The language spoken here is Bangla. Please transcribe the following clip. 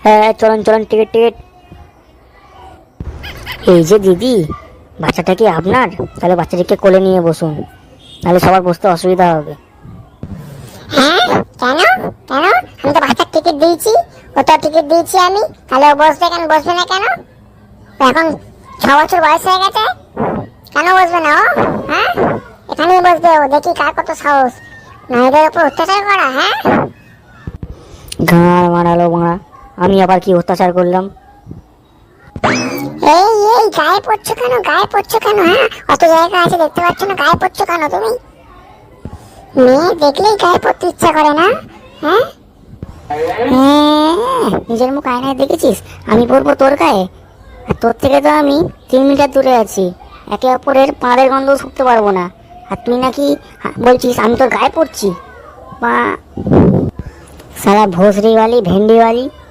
হ্যাঁ চলুন চলুন, টিকিট টিকিট। এই যে দিদি, বাচ্চাটা কি আপনার? তাহলে বাচ্চাটিকে কোলে নিয়ে বসুন, তাহলে সবার বসতে অসুবিধা হবে। হ্যাঁ, কেন কেন? আমি তো বাচ্চার টিকিট দিয়েছি, ওটা টিকিট দিয়েছি আমি, তাহলে ও বসবে কেন? বসবে না কেন? ও এখন 6 বছর বয়স হয়ে গেছে, কেন বসবে না ও? হ্যাঁ, এখানেই বসবে ও। দেখি কার কত সাহস নারীদের উপর অত্যাচার করা। হ্যাঁ, ঘাড় মারালো মারা, আমি আবার কি অত্যাচার করলাম? এই এই গায়ে পড়ছো কেন? গায়ে পড়ছো কেন? হ্যাঁ, অত জায়গা আছে দেখতে পাচ্ছ না? গায়ে পড়ছো কেন তুমি? মেয়ে দেখলেই গায়ে পড়তে ইচ্ছা করে না? হ্যাঁ, নিজের মুখ আয়নায় দেখেছিস? আমি পড়বো তোর গায়ে? আর তোর থেকে তো আমি 3 মিটার দূরে আছি, একে অপরের পাড়ের গন্ধ শুকতে পারবো না, আর তুই নাকি বলছিস আমি তোর গায়ে পড়ছি? বা সারা ভোসরিওয়ালি ভেন্ডিওয়ালি।